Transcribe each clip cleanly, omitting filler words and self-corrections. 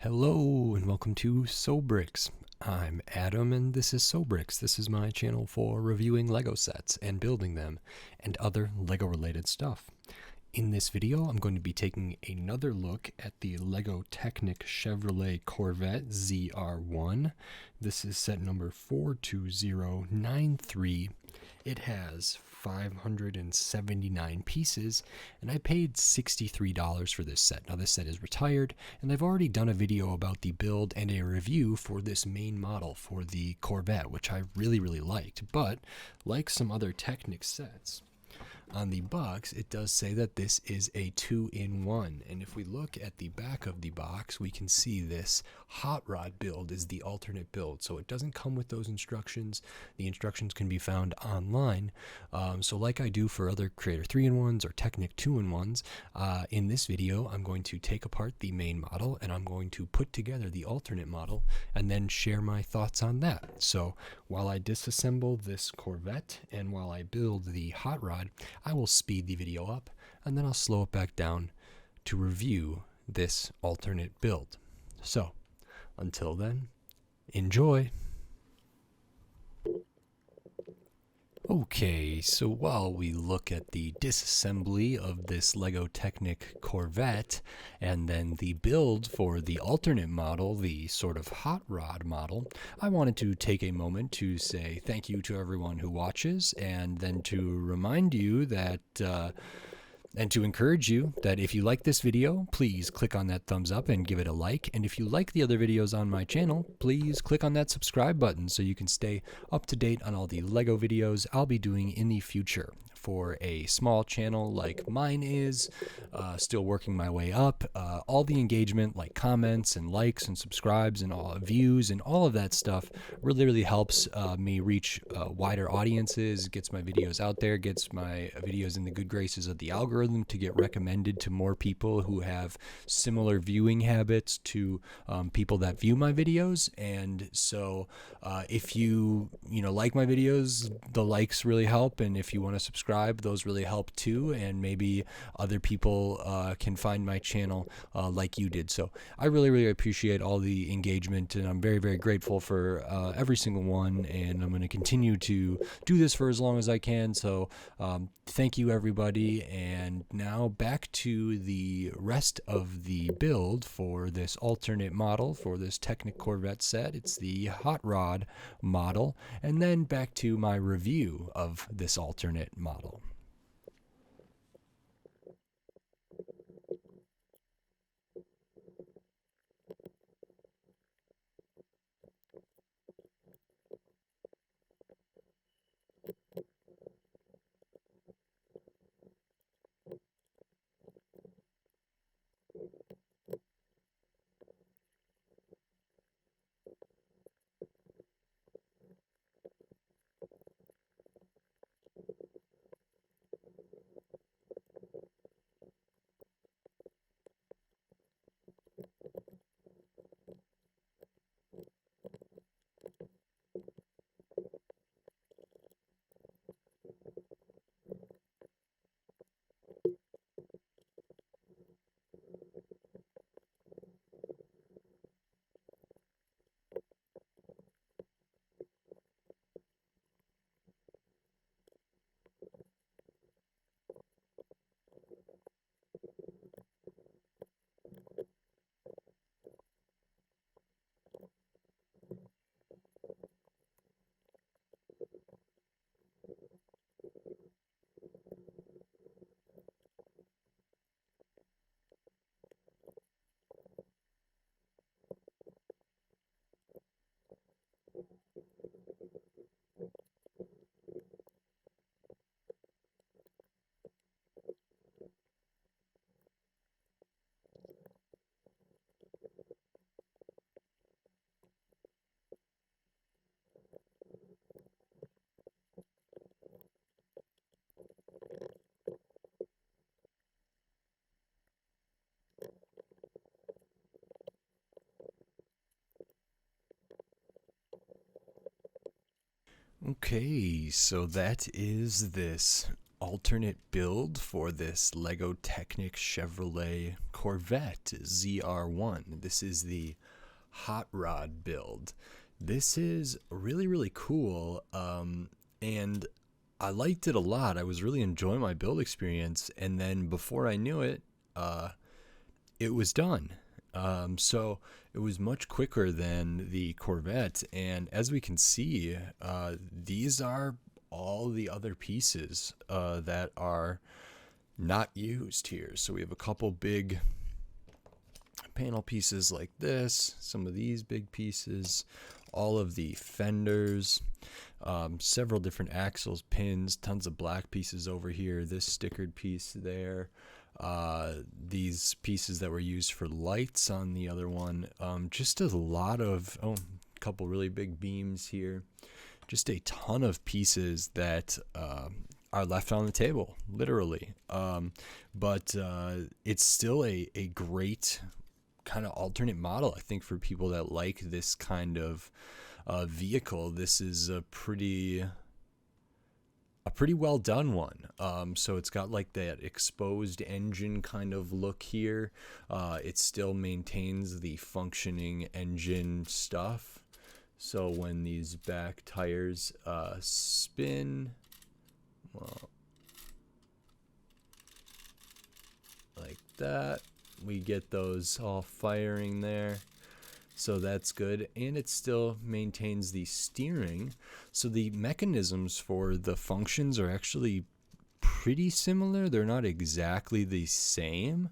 Hello and welcome to Sobrix. I'm Adam and this is Sobrix. This is my channel for reviewing Lego sets and building them and other Lego related stuff. In this video, I'm going to be taking another look at the Lego Technic Chevrolet Corvette ZR1. This is set number 42093. It has 579 pieces, and I paid $63 for this set. Now, this set is retired, and I've already done a video about the build and a review for this main model for the Corvette, which I really liked. But, like some other Technic sets, on the box, it does say that this is a 2-in-1, and if we look at the back of the box, we can see this hot rod build is the alternate build, so it doesn't come with those instructions. The instructions can be found online, so like I do for other Creator 3-in-1s or Technic 2-in-1s, in this video I'm going to take apart the main model and I'm going to put together the alternate model and then share my thoughts on that. So while I disassemble this Corvette and while I build the hot rod, I will speed the video up and then I'll slow it back down to review this alternate build. So, until then, enjoy! Okay, so while we look at the disassembly of this Lego Technic Corvette and then the build for the alternate model, the sort of hot rod model, I wanted to take a moment to say thank you to everyone who watches and then to remind you that and to encourage you that if you like this video, please click on that thumbs up and give it a like. And if you like the other videos on my channel, please click on that subscribe button so you can stay up to date on all the Lego videos I'll be doing in the future. For a small channel like mine is, still working my way up, all the engagement like comments and likes and subscribes and all views and all of that stuff really helps me reach wider audiences, gets my videos out there, gets my videos in the good graces of the algorithm to get recommended to more people who have similar viewing habits to people that view my videos. And so if you like my videos, the likes really help, and if you want to subscribe, those really help too, and maybe other people can find my channel like you did. So I really appreciate all the engagement, and I'm very grateful for every single one, and I'm going to continue to do this for as long as I can. So thank you, everybody, and now back to the rest of the build for this alternate model for this Technic Corvette set. It's the hot rod model, and then back to my review of this alternate model. Okay, so that is this alternate build for this Lego Technic Chevrolet Corvette ZR1. This is the hot rod build. This is really, really cool, and I liked it a lot. I was really enjoying my build experience, and then before I knew it, it was done. So it was much quicker than the Corvette, and as we can see, these are all the other pieces that are not used here. So we have a couple big panel pieces like this, some of these big pieces, all of the fenders, several different axles, pins, tons of black pieces over here, this stickered piece there, these pieces that were used for lights on the other one, just a lot of, a couple really big beams here, just a ton of pieces that are left on the table, literally. But it's still a great kind of alternate model, I think, for people that like this kind of vehicle. This is a pretty well done one. So it's got like that exposed engine kind of look here. It still maintains the functioning engine stuff. So when these back tires spin, well, like that, we get those all firing there. So that's good, and it still maintains the steering. So the mechanisms for the functions are actually pretty similar. They're not exactly the same.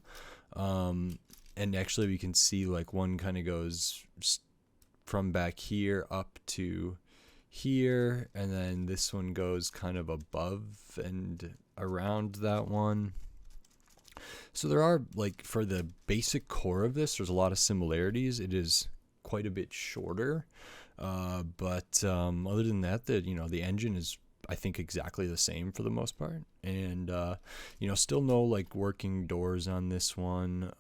And actually we can see like one kind of goes from back here up to here, and then this one goes kind of above and around that one. So there are, like, for the basic core of this, there's a lot of similarities. It is quite a bit shorter, but other than that, the engine is, I think, exactly the same for the most part, and still no like working doors on this one,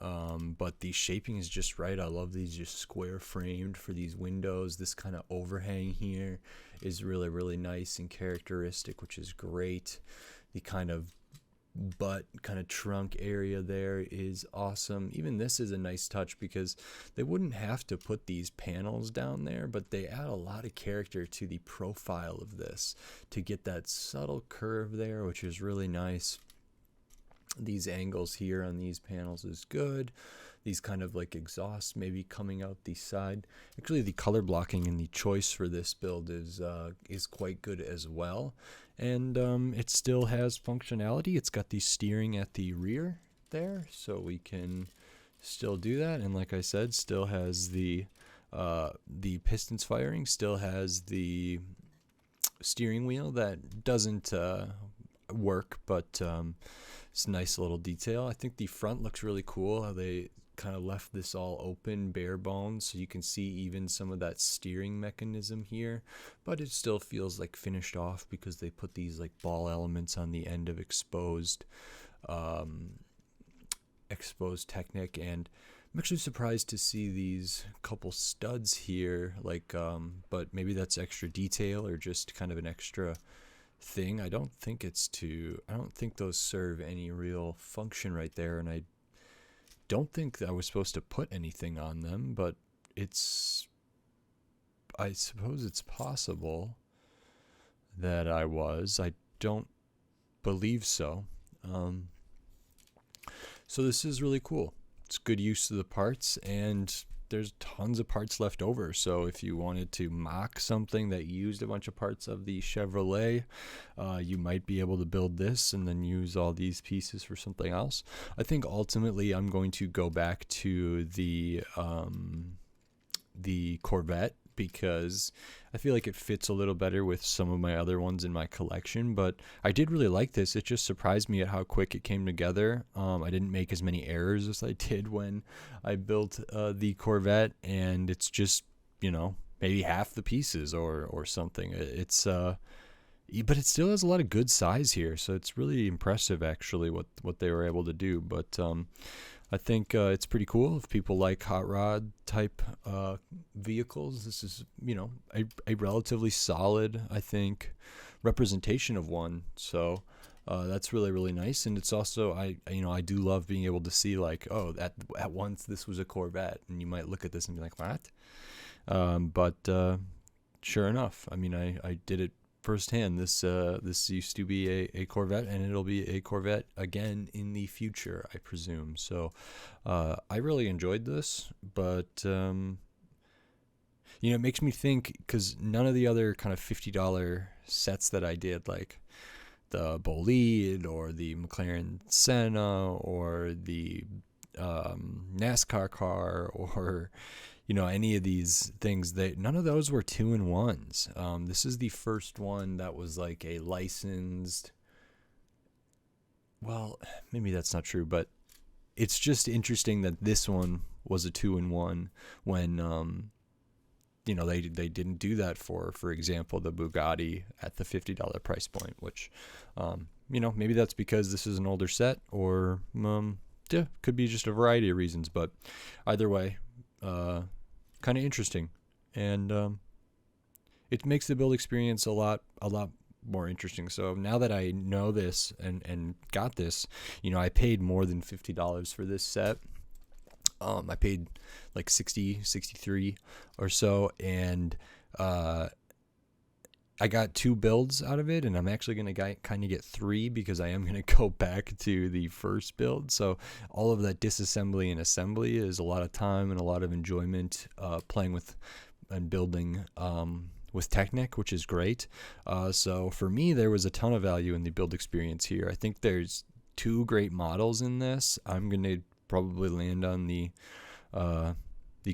but the shaping is just right. I love these just square framed for these windows. This kind of overhang here is really, really nice and characteristic, which is great. The kind of butt kind of trunk area there is awesome. Even this is a nice touch because they wouldn't have to put these panels down there, but they add a lot of character to the profile of this to get that subtle curve there, which is really nice. These angles here on these panels is good. These kind of like exhausts maybe coming out the side. Actually, the color blocking and the choice for this build is quite good as well. And it still has functionality. It's got the steering at the rear there, so we can still do that. And like I said, still has the pistons firing, still has the steering wheel that doesn't work, but it's a nice little detail. I think the front looks really cool, how they kind of left this all open, bare bones, so you can see even some of that steering mechanism here, but it still feels like finished off because they put these like ball elements on the end of exposed Technic. And I'm actually surprised to see these couple studs here, like but maybe that's extra detail or just kind of an extra thing. I don't think those serve any real function right there, and I don't think that I was supposed to put anything on them, but I suppose it's possible that I was. I don't believe so. So this is really cool. It's good use of the parts, and there's tons of parts left over. So if you wanted to mock something that used a bunch of parts of the Chevrolet, you might be able to build this and then use all these pieces for something else. I think ultimately I'm going to go back to the Corvette because I feel like it fits a little better with some of my other ones in my collection. But I did really like this. It just surprised me at how quick it came together. I didn't make as many errors as I did when I built the Corvette, and it's just, maybe half the pieces or something. But it still has a lot of good size here, so it's really impressive actually what they were able to do. But I think it's pretty cool if people like hot rod type vehicles. This is, a relatively solid, I think, representation of one. So That's really, really nice. And it's also, I do love being able to see like, oh, at once this was a Corvette, and you might look at this and be like, what? But sure enough, I mean, I did it firsthand. This used to be a Corvette, and it'll be a Corvette again in the future, I presume. So I really enjoyed this, but it makes me think, because none of the other kind of $50 sets that I did, like the Bolide or the McLaren Senna or the NASCAR car or any of these things, none of those were 2-in-1s. This is the first one that was like a licensed, well, maybe that's not true, but it's just interesting that this one was a 2-in-1 when they didn't do that for example, the Bugatti at the $50 price point, which maybe that's because this is an older set, or could be just a variety of reasons, but either way, kind of interesting, and it makes the build experience a lot more interesting. So now that I know this and got this, I paid more than $50 for this set. I paid like 63 or so, and I got 2 builds out of it, and I'm actually going to kind of get 3 because I am going to go back to the first build. So all of that disassembly and assembly is a lot of time and a lot of enjoyment playing with and building with Technic, which is great. So for me, there was a ton of value in the build experience here. I think there's 2 great models in this. I'm going to probably land on the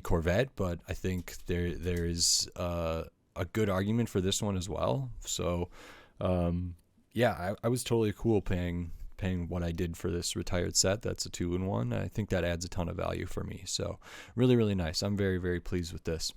Corvette, but I think there's a good argument for this one as well. So I was totally cool paying what I did for this retired set. That's a 2-in-1. I think that adds a ton of value for me. So really, really nice. I'm very, very pleased with this.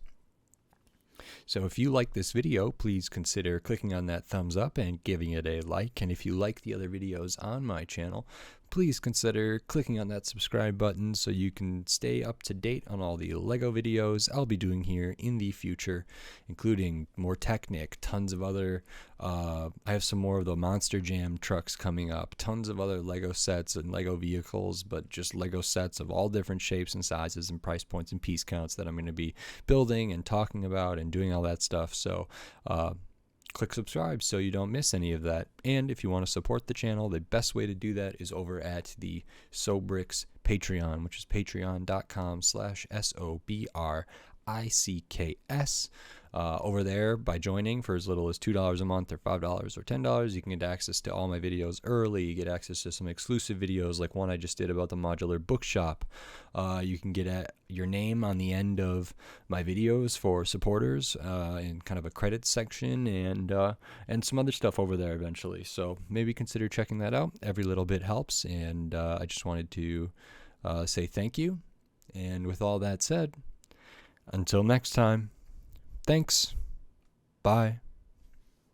So if you like this video, please consider clicking on that thumbs up and giving it a like. And if you like the other videos on my channel, please consider clicking on that subscribe button so you can stay up to date on all the LEGO videos I'll be doing here in the future, including more Technic, tons of other, I have some more of the Monster Jam trucks coming up, tons of other LEGO sets and LEGO vehicles, but just LEGO sets of all different shapes and sizes and price points and piece counts that I'm going to be building and talking about and doing all that stuff. So click subscribe so you don't miss any of that. And if you want to support the channel, the best way to do that is over at the Sobricks Patreon, which is patreon.com/SOBRICKS. Over there, by joining for as little as $2 a month or $5 or $10, you can get access to all my videos early. You get access to some exclusive videos like one I just did about the modular bookshop. You can get your name on the end of my videos for supporters in kind of a credits section, and some other stuff over there eventually. So maybe consider checking that out. Every little bit helps, and I just wanted to say thank you. And with all that said, until next time, thanks. Bye.